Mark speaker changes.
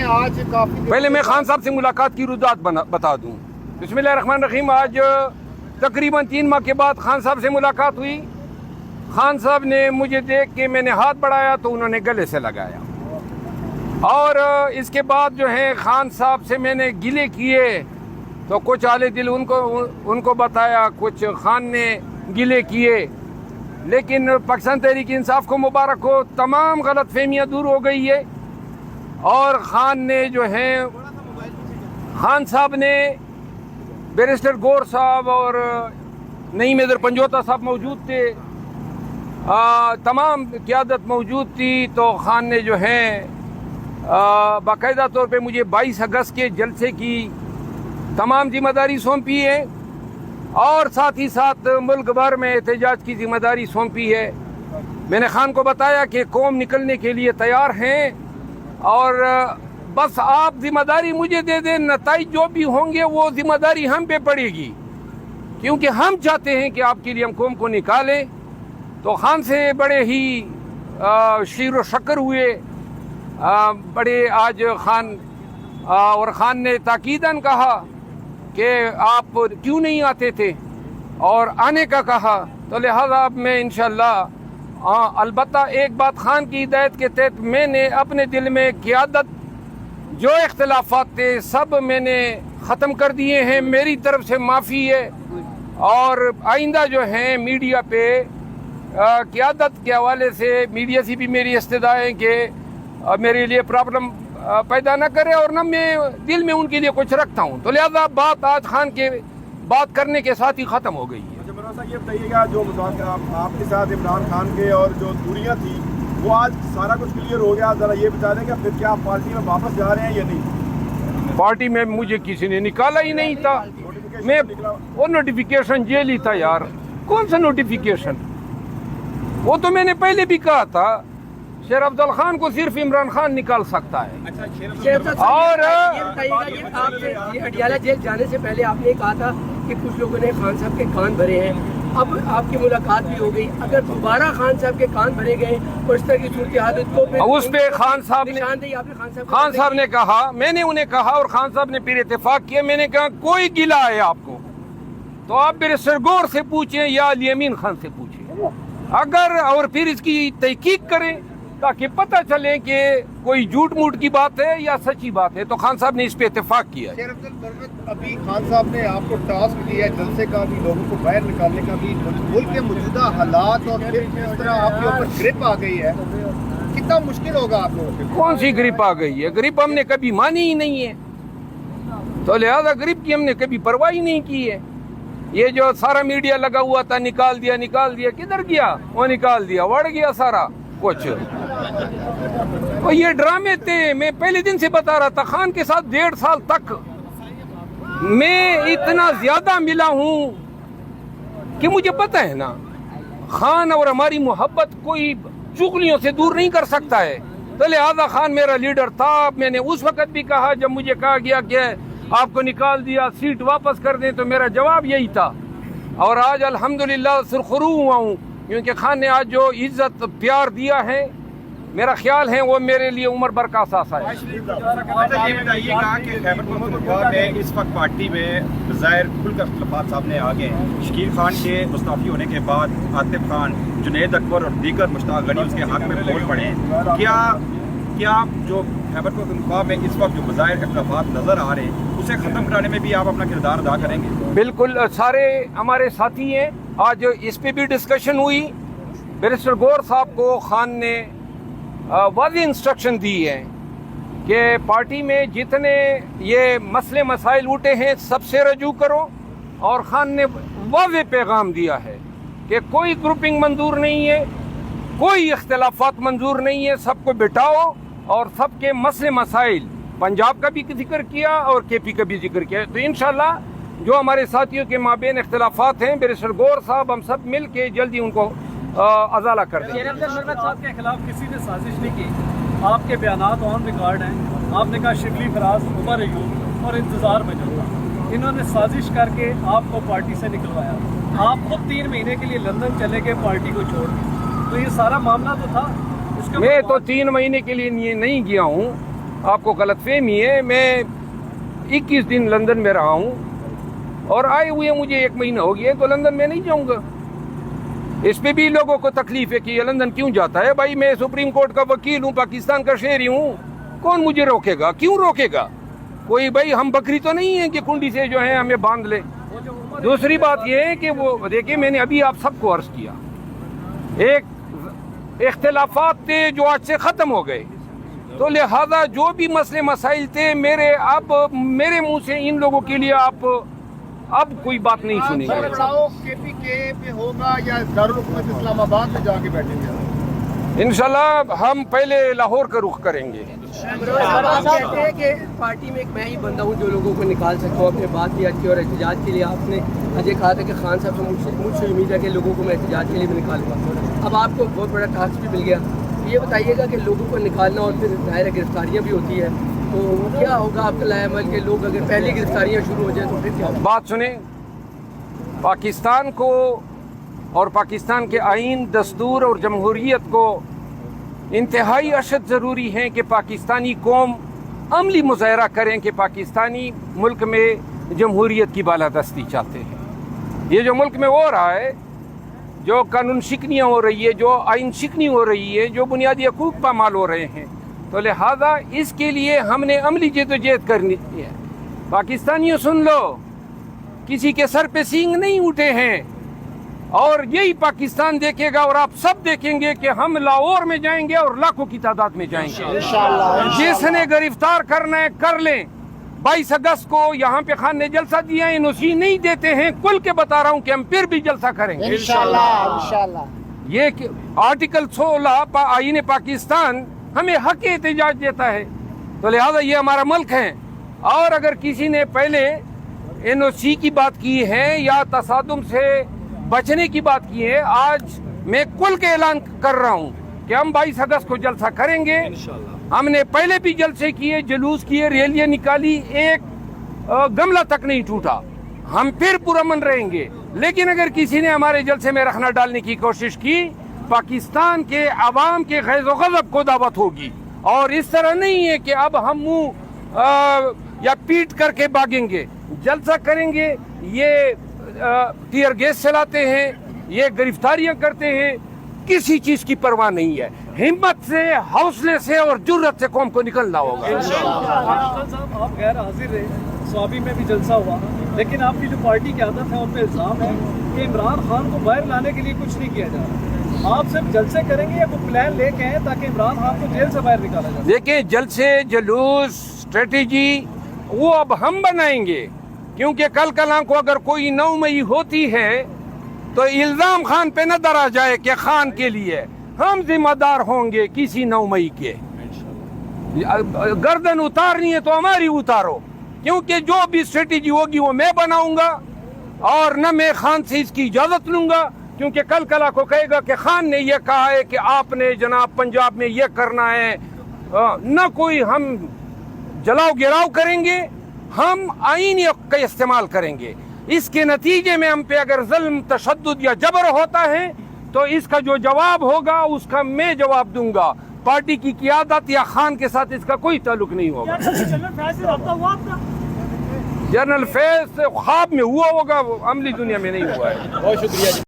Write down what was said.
Speaker 1: ہیں آج کافی.
Speaker 2: پہلے میں خان صاحب سے ملاقات کی رجحانات بتا دوں. بسم اللہ الرحمن الرحیم. آج تقریباً 3 ماہ کے بعد خان صاحب سے ملاقات ہوئی. خان صاحب نے مجھے دیکھ کے میں نے ہاتھ بڑھایا تو انہوں نے گلے سے لگایا, اور اس کے بعد جو ہے خان صاحب سے میں نے گلے کیے تو کچھ اعلی دل ان کو بتایا, کچھ خان نے گلے کیے. لیکن پاکستان تحریک انصاف کو مبارک ہو, تمام غلط فہمیاں دور ہو گئی ہے. اور خان نے جو ہے خان صاحب نے بیرسٹر گور صاحب اور نعیم حیدر پنجوتا صاحب موجود تھے, تمام قیادت موجود تھی. تو خان نے جو ہے باقاعدہ طور پہ مجھے 22 اگست کے جلسے کی تمام ذمہ داری سونپی ہے, اور ساتھ ہی ساتھ ملک بھر میں احتجاج کی ذمہ داری سونپی ہے. میں نے خان کو بتایا کہ قوم نکلنے کے لیے تیار ہیں, اور بس آپ ذمہ داری مجھے دے دیں, نتائج جو بھی ہوں گے وہ ذمہ داری ہم پہ پڑے گی, کیونکہ ہم چاہتے ہیں کہ آپ کے لیے ہم قوم کو نکالیں. تو خان سے بڑے ہی شیر و شکر ہوئے, بڑے آج خان اور خان نے تاکیداً کہا کہ آپ کیوں نہیں آتے تھے اور آنے کا کہا. تو لہذا اب میں انشاءاللہ البتہ ایک بات خان کی ہدایت کے تحت میں نے اپنے دل میں قیادت جو اختلافات تھے سب میں نے ختم کر دیے ہیں. میری طرف سے معافی ہے, اور آئندہ جو ہیں میڈیا پہ قیادت کے حوالے سے میڈیا سے بھی میری استدعا ہے کہ میرے لیے پرابلم پیدا نہ کرے, اور نہ میں دل میں ان کے لیے کچھ رکھتا ہوں. تو لہذا بات آج خان کے بات کرنے کے ساتھ ہی ختم ہو گئی ہے.
Speaker 3: یہ بتائیے گا جو مذاکرات آپ کے ساتھ عمران خان کے اور جو دوریاں تھیں وہ آج سارا کچھ کلیئر ہو گیا, ذرا یہ بتا دیں کہ پھر کیا آپ پارٹی میں واپس جا رہے ہیں یا نہیں؟
Speaker 2: پارٹی میں مجھے کسی نے نکالا ہی نہیں تھا. میں وہ نوٹیفیکیشن جیل ہی تھا یار. کون سا نوٹیفیکیشن؟ وہ تو میں نے پہلے بھی کہا تھا, شیر افضل خان کو صرف عمران خان نکال سکتا ہے. اور
Speaker 4: اڈیالہ جیل جانے سے پہلے آپ نے کہا تھا کہ کچھ لوگوں نے خان صاحب کے کان بھرے ہیں, اب آپ کی ملاقات بھی ہو گئی, اگر دوبارہ خان صاحب کے کان بھرے گئے اور اس طرح کی صورتحال کو
Speaker 2: اس پہ خان صاحب نے کہا, میں نے انہیں کہا اور خان صاحب نے پھر اتفاق کیا. میں نے کہا کوئی گلہ ہے آپ کو تو آپ بیرسٹر گور سے پوچھیں یا علی امین خان سے پوچھیں, اگر اور پھر اس کی تحقیق کریں تاکہ پتہ چلے کہ کوئی جھوٹ موٹ کی بات ہے یا سچی بات ہے. تو خان صاحب نے اس پہ اتفاق کیا.
Speaker 1: ابھی خان صاحب نے آپ کو ٹاسک دیا ہے جلسے کا بھی, لوگوں کو باہر نکالنے کا بھی. ملک کے موجودہ حالات اور پھر جس طرح آپ کے اوپر گرپ آ گئی ہے, کتنا مشکل ہوگا آپ لوگوں کے؟
Speaker 2: کون سی گرپ آ گئی ہے؟ گرپ ہم نے کبھی مانی ہی نہیں ہے, تو لہذا گرپ کی ہم نے کبھی پرواہ ہی نہیں کی ہے. یہ جو سارا میڈیا لگا ہوا تھا نکال دیا, کدھر گیا؟ وہ نکال دیا, وڑ گیا سارا کچھ. اور یہ ڈرامے تھے. میں پہلے دن سے بتا رہا تھا, خان کے ساتھ 1.5 سال تک میں اتنا زیادہ ملا ہوں کہ مجھے پتہ ہے نا خان اور ہماری محبت کوئی چغلیوں سے دور نہیں کر سکتا ہے. تو لہذا خان میرا لیڈر تھا. میں نے اس وقت بھی کہا جب مجھے کہا گیا کہ آپ کو نکال دیا, سیٹ واپس کر دیں, تو میرا جواب یہی تھا. اور آج الحمدللہ سرخرو ہوا ہوں, کیونکہ خان نے آج جو عزت پیار دیا ہے, میرا خیال ہے وہ میرے لیے عمر بھر کا اثاثہ ہے.
Speaker 3: یہ بتائیے گا کہ خیبر پختونخوا میں اس وقت پارٹی میں بظاہر کھل کر اختلافات سامنے آ گئے ہیں. شکیل خان کے مستعفی ہونے کے بعد عاطف خان, جنید اکبر اور دیگر مشتاق غنی اس کے حق میں بول پڑے ہیں. کیا جو خیبر پختونخوا میں اس وقت جو بظاہر اختلافات نظر آ رہے ہیں اسے ختم کرانے میں بھی آپ اپنا کردار ادا کریں گے؟
Speaker 2: بالکل, سارے ہمارے ساتھی ہیں. آج اس پہ بھی ڈسکشن ہوئی. بیرسٹر گور صاحب کو خان نے واضح انسٹرکشن دی ہے کہ پارٹی میں جتنے یہ مسئلے مسائل اٹھے ہیں سب سے رجوع کرو. اور خان نے واضح پیغام دیا ہے کہ کوئی گروپنگ منظور نہیں ہے, کوئی اختلافات منظور نہیں ہے, سب کو بٹھاؤ اور سب کے مسئلے مسائل, پنجاب کا بھی ذکر کیا اور کے پی کا بھی ذکر کیا. تو انشاءاللہ جو ہمارے ساتھیوں کے مابین اختلافات ہیں, بیرسٹر گور صاحب ہم سب مل کے جلدی ان کو ازالہ کر دیں.
Speaker 5: صاحب کے خلاف کسی نے سازش نہیں کی. آپ کے بیانات آن ریکارڈ ہیں. آپ نے کہا شبلی فراز, عمر ایوب اور انتظار میں جو تھا, انہوں نے سازش کر کے آپ کو پارٹی سے نکلوایا. آپ خود 3 مہینے کے لیے لندن چلے گئے پارٹی کو چھوڑ کے. تو یہ سارا معاملہ تو تھا.
Speaker 2: میں تو 3 مہینے کے لیے نہیں گیا ہوں. آپ کو غلط فہمی ہے. میں 21 دن لندن میں رہا ہوں اور آئے ہوئے مجھے 1 مہینہ ہو گیا, تو لندن میں نہیں جاؤں گا. اس پہ بھی لوگوں کو تکلیف ہے کہ یہ لندن کیوں جاتا ہے. بھائی میں سپریم کورٹ کا وکیل ہوں, پاکستان کا شہری ہوں, کون مجھے روکے گا؟ کیوں روکے گا کوئی؟ بھائی ہم بکری تو نہیں ہیں کہ کنڈی سے جو ہے ہمیں باندھ لے. دوسری بات یہ ہے کہ وہ دیکھیں, میں نے ابھی آپ سب کو عرض کیا, ایک اختلافات تھے جو آج سے ختم ہو گئے, تو لہذا جو بھی مسئلے مسائل تھے میرے منہ سے ان لوگوں کے لیے آپ اب کوئی بات نہیں سنیں گے.
Speaker 1: KPK پہ ہوگا یا دارالحکومت اسلام آباد میں جا کے بیٹھیں گے؟
Speaker 2: انشاءاللہ ہم پہلے لاہور کا رخ کریں گے.
Speaker 4: آپ کہتے ہیں کہ پارٹی میں ایک میں ہی بندہ ہوں جو لوگوں کو نکال سکتا ہوں. اپنے بات کی اور احتجاج کے لیے آپ نے یہ کہا تھا کہ خان صاحب سے مجھ سے امید ہے کہ لوگوں کو میں احتجاج کے لیے بھی نکالوں گا. اب آپ کو بہت بڑا ٹاسک بھی مل گیا. یہ بتائیے گا کہ لوگوں کو نکالنا اور پھر ظاہر گرفتاریاں بھی ہوتی ہے, تو کیا ہوگا آپ کا لائے عمل کہ لوگ اگر پہلی گرفتاریاں شروع ہو جائیں تو پھر کیا ہوگا؟
Speaker 2: بات سنیں, پاکستان کو اور پاکستان کے آئین, دستور اور جمہوریت کو انتہائی اشد ضروری ہے کہ پاکستانی قوم عملی مظاہرہ کریں کہ پاکستانی ملک میں جمہوریت کی بالادستی چاہتے ہیں. یہ جو ملک میں ہو رہا ہے, جو قانون شکنیاں ہو رہی ہے, جو آئین شکنی ہو رہی ہے, جو بنیادی حقوق پامال ہو رہے ہیں, تو لہذا اس کے لیے ہم نے عملی جدوجہد کرنی ہے. پاکستانیوں سن لو, کسی کے سر پہ سینگ نہیں اٹھے ہیں, اور یہی پاکستان دیکھے گا اور آپ سب دیکھیں گے کہ ہم لاہور میں جائیں گے اور لاکھوں کی تعداد میں جائیں گے. جس نے گرفتار کرنا ہے کر لیں. 22 اگست کو یہاں پہ خان نے جلسہ دیا ہے, NOC نہیں دیتے ہیں, کھل کے بتا رہا ہوں کہ ہم پھر بھی جلسہ کریں گے انشاءاللہ. یہ آرٹیکل 16 آئین پاکستان ہمیں حق احتجاج دیتا ہے, تو لہذا یہ ہمارا ملک ہے. اور اگر کسی نے پہلے NOC کی بات کی ہے یا تصادم سے بچنے کی بات کی ہے, آج میں کل کے اعلان کر رہا ہوں کہ ہم 22 اگست کو جلسہ کریں گے. ہم نے پہلے بھی جلسے کیے, جلوس کیے, ریلیاں نکالی, ایک گملہ تک نہیں ٹوٹا. ہم پھر پرامن رہیں گے. لیکن اگر کسی نے ہمارے جلسے میں رخنہ ڈالنے کی کوشش کی, پاکستان کے عوام کے غیظ و غضب کو دعوت ہوگی. اور اس طرح نہیں ہے کہ اب ہم منہ یا پیٹ کر کے بھاگیں گے. جلسہ کریں گے. یہ ٹیئر گیس چلاتے ہیں, یہ گرفتاریاں کرتے ہیں, کسی چیز کی پرواہ نہیں ہے. ہمت سے, حوصلے سے اور جرت سے قوم کو نکلنا ہوگا.
Speaker 5: صاحب آپ غیر حاضر رہے, سوابی میں بھی جلسہ ہوا, لیکن آپ کی جو پارٹی کی عادت ہے ان پہ الزام ہے کہ عمران خان کو باہر لانے کے لیے کچھ نہیں کیا جا رہا. آپ صرف جلسے کریں گے یا کوئی پلان لے کے آئیں تاکہ عمران خان کو جیل سے باہر نکالا جائے؟
Speaker 2: دیکھیں, جلسے, جلوس, اسٹریٹجی وہ اب ہم بنائیں گے, کیونکہ کل کلاں کو اگر کوئی 9 مئی ہوتی ہے تو الزام خان پہ نہ ڈرا جائے کہ خان کے لیے ہم ذمہ دار ہوں گے کسی 9 مئی کے. گردن اتارنی ہے تو ہماری اتارو, کیونکہ جو بھی اسٹریٹجی ہوگی وہ میں بناؤں گا, اور نہ میں خان سے اس کی اجازت لوں گا, کیونکہ کل کلا کو کہے گا کہ خان نے یہ کہا ہے کہ آپ نے جناب پنجاب میں یہ کرنا ہے. نہ کوئی ہم جلاؤ گراؤ کریں گے, ہم آئین کا استعمال کریں گے. اس کے نتیجے میں ہم پہ اگر ظلم, تشدد یا جبر ہوتا ہے تو اس کا جو جواب ہوگا اس کا میں جواب دوں گا. پارٹی کی قیادت یا خان کے ساتھ اس کا کوئی تعلق نہیں ہوگا. جنرل فیض خواب میں ہوا ہوگا, عملی دنیا میں نہیں ہوا ہے.
Speaker 1: بہت شکریہ.